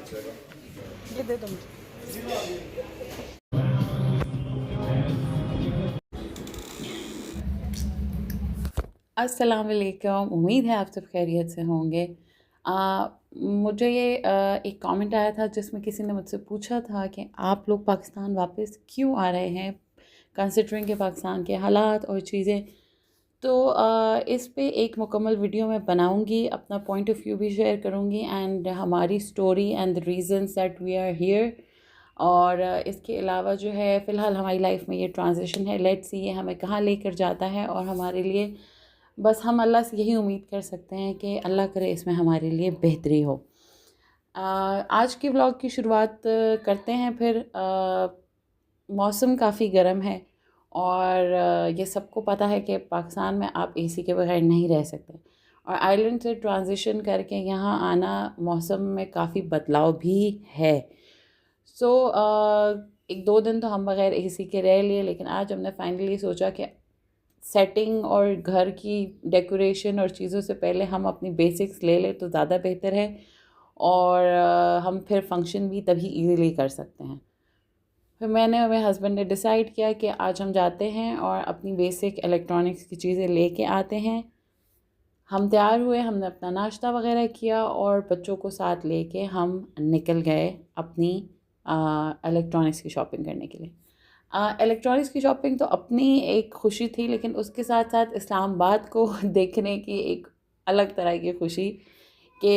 ये दे दो मुझे। अस्सलाम वालेकुम। उम्मीद है आप सब खैरियत से होंगे। मुझे ये एक कमेंट आया था जिसमें किसी ने मुझसे पूछा था कि आप लोग पाकिस्तान वापस क्यों आ रहे हैं, कंसिडरिंग के पाकिस्तान के हालात और चीज़ें। तो इस पे एक मुकम्मल वीडियो मैं बनाऊंगी, अपना पॉइंट ऑफ व्यू भी शेयर करूंगी एंड हमारी story and the reasons that we are here. और इसके अलावा जो है फ़िलहाल हमारी लाइफ में ये ट्रांजिशन है, लेट्स सी ये हमें कहाँ लेकर जाता है। और हमारे लिए बस हम अल्लाह से यही उम्मीद कर सकते हैं कि अल्लाह करे इसमें हमारे लिए बेहतरी हो। आज के व्लॉग की शुरुआत करते हैं। फिर मौसम काफ़ी गर्म है और ये सबको पता है कि पाकिस्तान में आप एसी के बगैर नहीं रह सकते। और आइलैंड से ट्रांजिशन करके यहाँ आना मौसम में काफ़ी बदलाव भी है। सो एक दो दिन तो हम बगैर एसी के रह लिए, लेकिन आज हमने फाइनली सोचा कि सेटिंग और घर की डेकोरेशन और चीज़ों से पहले हम अपनी बेसिक्स ले लें तो ज़्यादा बेहतर है। और हम फिर फंक्शन भी तभी इजीली कर सकते हैं। फिर मैंने और मेरे हस्बैंड ने डिसाइड किया कि आज हम जाते हैं और अपनी बेसिक इलेक्ट्रॉनिक्स की चीज़ें लेके आते हैं। हम तैयार हुए, हमने अपना नाश्ता वगैरह किया और बच्चों को साथ लेके हम निकल गए अपनी इलेक्ट्रॉनिक्स की शॉपिंग करने के लिए। इलेक्ट्रॉनिक्स की शॉपिंग तो अपनी एक ख़ुशी थी, लेकिन उसके साथ साथ इस्लामाबाद को देखने की एक अलग तरह की ख़ुशी कि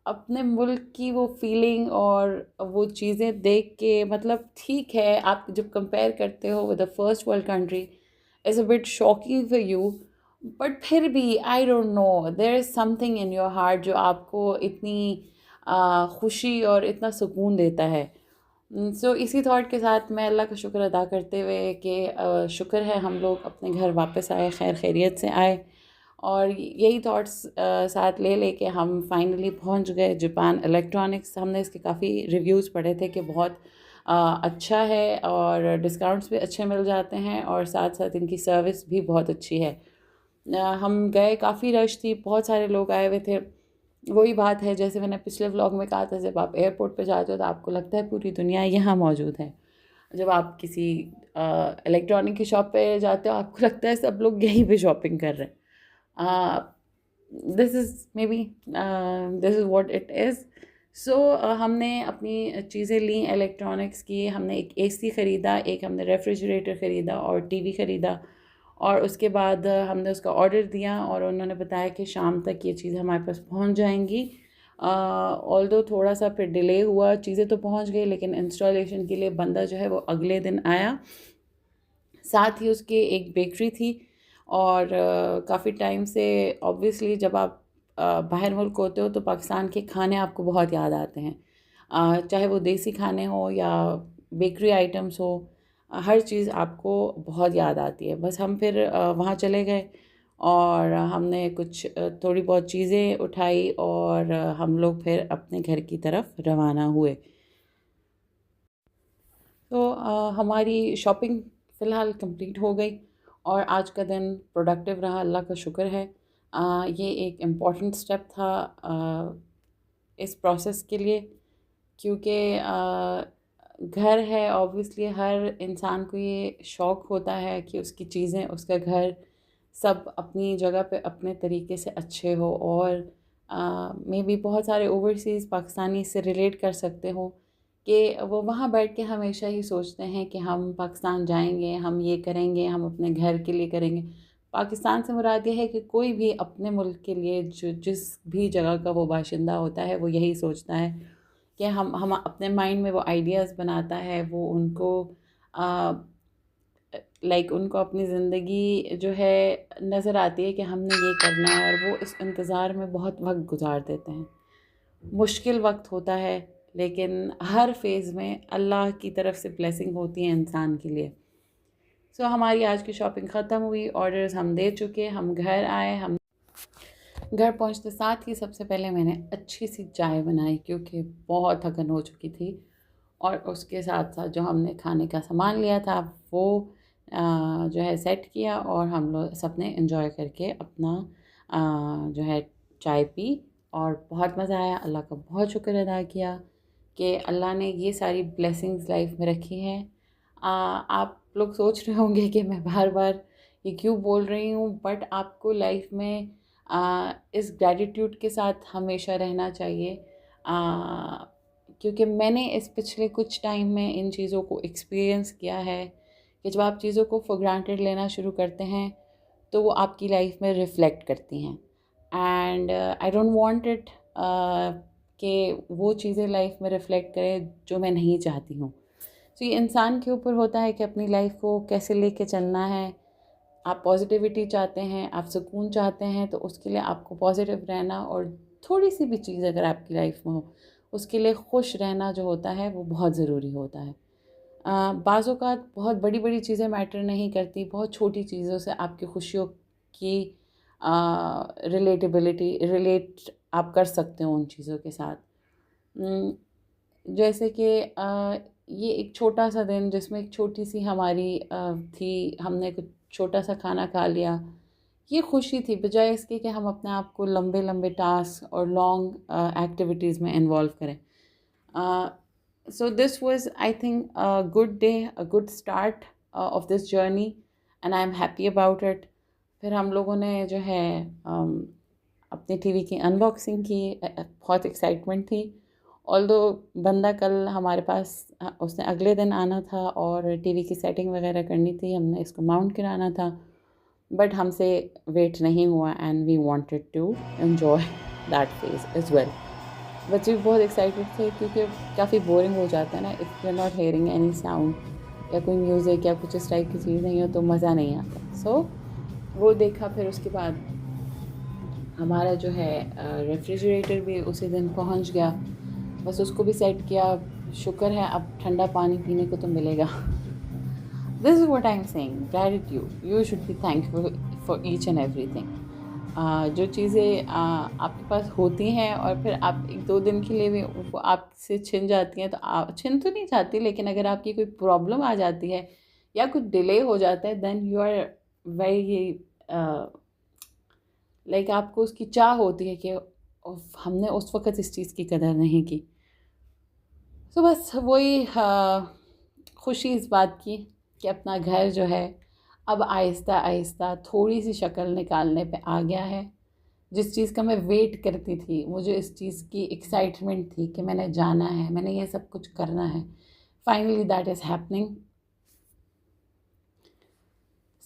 अपने मुल्क की वो फीलिंग और वो चीज़ें देख के, मतलब ठीक है आप जब कंपेयर करते हो with the first world country is a bit shocking for you, but फिर भी I don't know there is something in your heart जो आपको इतनी खुशी और इतना सुकून देता है। सो इसी थॉट के साथ मैं अल्लाह का शुक्र अदा करते हुए कि शुक्र है हम लोग अपने घर वापस आए, खैर खैरियत से आए। और यही थॉट्स साथ ले लेके हम फाइनली पहुंच गए जापान इलेक्ट्रॉनिक्स। हमने इसके काफ़ी रिव्यूज़ पढ़े थे कि बहुत अच्छा है और डिस्काउंट्स भी अच्छे मिल जाते हैं और साथ साथ इनकी सर्विस भी बहुत अच्छी है। हम गए, काफ़ी रश थी, बहुत सारे लोग आए हुए थे। वही बात है जैसे मैंने पिछले व्लॉग में कहा था, जब आप एयरपोर्ट पे जाते हो तो आपको लगता है पूरी दुनिया यहाँ मौजूद है। जब आप किसी इलेक्ट्रॉनिक की शॉप पे जाते हो आपको लगता है सब लोग यहीं पे शॉपिंग कर रहे हैं। This is maybe this is what it is. So हमने अपनी चीज़ें ली इलेक्ट्रॉनिक्स की। हमने एक एसी ख़रीदा, एक हमने रेफ्रिजरेटर ख़रीदा और टीवी ख़रीदा। और उसके बाद हमने उसका ऑर्डर दिया और उन्होंने बताया कि शाम तक ये चीज़ हमारे पास पहुंच जाएंगी। ऑल्दो थोड़ा सा फिर डिले हुआ, चीज़ें तो पहुंच गई लेकिन इंस्टॉलेशन के लिए बंदा जो है वो अगले दिन आया। साथ ही उसकी एक बेकरी थी और काफ़ी टाइम से ऑब्वियसली जब आप बाहर मुल्क होते हो तो पाकिस्तान के खाने आपको बहुत याद आते हैं। चाहे वो देसी खाने हो या बेकरी आइटम्स हो, हर चीज़ आपको बहुत याद आती है। बस हम फिर वहाँ चले गए और हमने कुछ थोड़ी बहुत चीज़ें उठाई और हम लोग फिर अपने घर की तरफ रवाना हुए। तो हमारी शॉपिंग फ़िलहाल कंप्लीट हो गई और आज का दिन प्रोडक्टिव रहा, अल्लाह का शुक्र है। ये एक इम्पॉर्टेंट स्टेप था इस प्रोसेस के लिए, क्योंकि घर है, ऑब्वियसली हर इंसान को ये शौक़ होता है कि उसकी चीज़ें, उसका घर सब अपनी जगह पे अपने तरीके से अच्छे हो। और मे बी बहुत सारे ओवरसीज़ पाकिस्तानी इससे रिलेट कर सकते हो कि वो वहाँ बैठ के हमेशा ही सोचते हैं कि हम पाकिस्तान जाएंगे, हम ये करेंगे, हम अपने घर के लिए करेंगे। पाकिस्तान से मुराद ये है कि कोई भी अपने मुल्क के लिए जो जिस भी जगह का वो बाशिंदा होता है वो यही सोचता है कि हम अपने माइंड में वो आइडियाज़ बनाता है, वो उनको लाइक उनको अपनी ज़िंदगी जो है नज़र आती है कि हमने ये करना है और वो इस इंतज़ार में बहुत वक्त गुजार देते हैं। मुश्किल वक्त होता है लेकिन हर फेज़ में अल्लाह की तरफ से ब्लेसिंग होती है इंसान के लिए। सो हमारी आज की शॉपिंग ख़त्म हुई, ऑर्डर्स हम दे चुके, हम घर आए। हम घर पहुंचते साथ ही सबसे पहले मैंने अच्छी सी चाय बनाई क्योंकि बहुत थकन हो चुकी थी। और उसके साथ साथ जो हमने खाने का सामान लिया था वो जो है सेट किया और हम लोग सब ने एंजॉय करके अपना जो है चाय पी और बहुत मज़ा आया। अल्लाह का बहुत शुक्र अदा किया कि अल्लाह ने ये सारी ब्लेसिंग्स लाइफ में रखी हैं। आप लोग सोच रहे होंगे कि मैं बार बार ये क्यों बोल रही हूँ, बट आपको लाइफ में इस ग्रैटिट्यूड के साथ हमेशा रहना चाहिए, क्योंकि मैंने इस पिछले कुछ टाइम में इन चीज़ों को एक्सपीरियंस किया है कि जब आप चीज़ों को फॉर ग्रांटेड लेना शुरू करते हैं तो वो आपकी लाइफ में रिफ़्लेक्ट करती हैं। And I don't want it कि वो चीज़ें लाइफ में रिफ़्लेक्ट करें जो मैं नहीं चाहती हूँ। तो ये इंसान के ऊपर होता है कि अपनी लाइफ को कैसे लेके चलना है। आप पॉजिटिविटी चाहते हैं, आप सुकून चाहते हैं, तो उसके लिए आपको पॉजिटिव रहना और थोड़ी सी भी चीज़ अगर आपकी लाइफ में हो उसके लिए खुश रहना जो होता है वो बहुत ज़रूरी होता है। बाज़ औक़ात बहुत बड़ी बड़ी चीज़ें मैटर नहीं करती, बहुत छोटी चीज़ों से आपकी खुशियों की रिलेट आप कर सकते हो उन चीज़ों के साथ। जैसे कि ये एक छोटा सा दिन जिसमें एक छोटी सी हमारी थी, हमने कुछ छोटा सा खाना खा लिया, ये खुशी थी, बजाय इसके कि हम अपने आप को लंबे लंबे टास्क और लॉन्ग एक्टिविटीज़ में इन्वॉल्व करें। So this was, I think, a good day, a good start of this journey, and I'm happy about it. फिर हम लोगों ने जो है अपने टीवी की अनबॉक्सिंग की, बहुत एक्साइटमेंट थी। ऑल्दो बंदा कल हमारे पास, उसने अगले दिन आना था और टीवी की सेटिंग वगैरह करनी थी, हमने इसको माउंट कराना था, बट हमसे वेट नहीं हुआ and we wanted to enjoy that phase as well. बच्चे भी बहुत एक्साइटेड थे क्योंकि काफ़ी बोरिंग हो जाता है ना, if you are not hearing any sound या कोई म्यूज़िक या कुछ इस टाइप की चीज़ नहीं हो तो मज़ा नहीं आता। सो वो देखा। फिर उसके बाद हमारा जो है रेफ्रिजरेटर भी उसी दिन पहुंच गया, बस उसको भी सेट किया। शुक्र है अब ठंडा पानी पीने को तो मिलेगा। This is what I am saying, gratitude, you should be thankful for each and everything. जो चीज़ें आपके पास होती हैं और फिर आप 1-2 दिन के लिए भी वो आपसे छिन जाती हैं, तो आप छिन तो नहीं जाती, लेकिन अगर आपकी कोई प्रॉब्लम आ जाती है या कुछ डिले हो जाता है, then you are very like आपको उसकी चाह होती है कि हमने उस वक़्त इस चीज़ की कदर नहीं की। तो बस वही खुशी इस बात की कि अपना घर जो है अब आहिस्ता आहिस्ता थोड़ी सी शक्ल निकालने पे आ गया है। जिस चीज़ का मैं वेट करती थी, मुझे इस चीज़ की एक्साइटमेंट थी कि मैंने जाना है, मैंने ये सब कुछ करना है, फाइनली दैट इज़ हैपनिंग।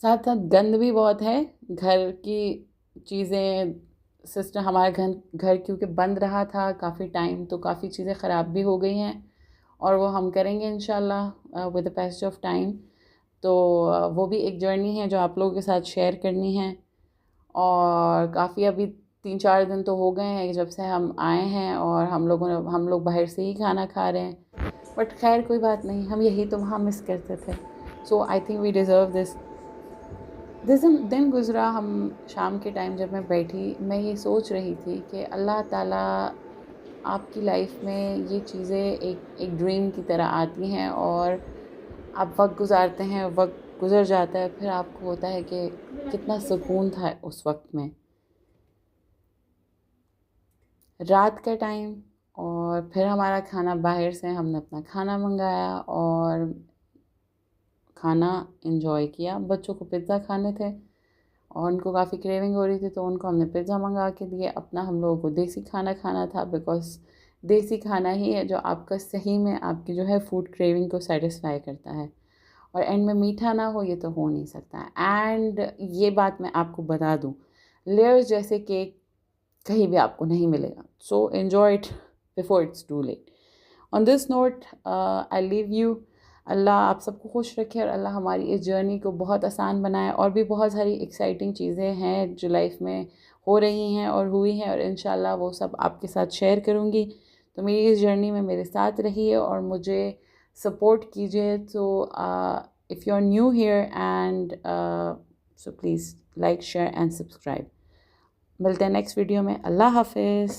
साथ साथ गंद भी बहुत है, घर की चीज़ें, सिस्टम, हमारा घर क्योंकि बंद रहा था काफ़ी टाइम, तो काफ़ी चीज़ें ख़राब भी हो गई हैं और वो हम करेंगे इंशाल्लाह with the passage of time. तो वो भी एक जर्नी है जो आप लोगों के साथ शेयर करनी है। और काफ़ी अभी 3-4 दिन तो हो गए हैं जब से हम आए हैं और हम लोग बाहर से ही खाना खा रहे हैं, बट खैर कोई बात नहीं, हम यही तो वहाँ मिस करते थे। So I think we deserve this. दिन गुज़रा, हम शाम के टाइम जब मैं बैठी, मैं ये सोच रही थी कि अल्लाह ताला आपकी लाइफ में ये चीज़ें एक ड्रीम की तरह आती हैं और आप वक्त गुजारते हैं, वक्त गुज़र जाता है, फिर आपको होता है कि कितना सुकून था उस वक्त में। रात का टाइम, और फिर हमारा खाना बाहर से, हमने अपना खाना मंगाया और खाना एंजॉय किया। बच्चों को पिज़्ज़ा खाने थे और उनको काफ़ी क्रेविंग हो रही थी, तो उनको हमने पिज़्ज़ा मंगा के दिए। अपना हम लोगों को देसी खाना खाना था, बिकॉज़ देसी खाना ही है जो आपका सही में आपकी जो है फूड क्रेविंग को सेटिस्फाई करता है। और एंड में मीठा ना हो, ये तो हो नहीं सकता है। एंड ये बात मैं आपको बता दूँ, लेयर्स जैसे केक कहीं भी आपको नहीं मिलेगा। So enjoy it before it's too late. On this note I leave you. Allah आप सबको खुश रखे और अल्लाह हमारी इस जर्नी को बहुत आसान बनाए। और भी बहुत सारी एक्साइटिंग चीज़ें हैं जो लाइफ में हो रही हैं और हुई हैं, और इंशाल्लाह वो सब आपके साथ शेयर करूँगी। तो मेरी इस जर्नी में मेरे साथ रहिए और मुझे सपोर्ट कीजिए। तो if you are new here and so please like, share and subscribe. मिलते हैं नेक्स्ट वीडियो में। अल्लाह हाफ़िज़।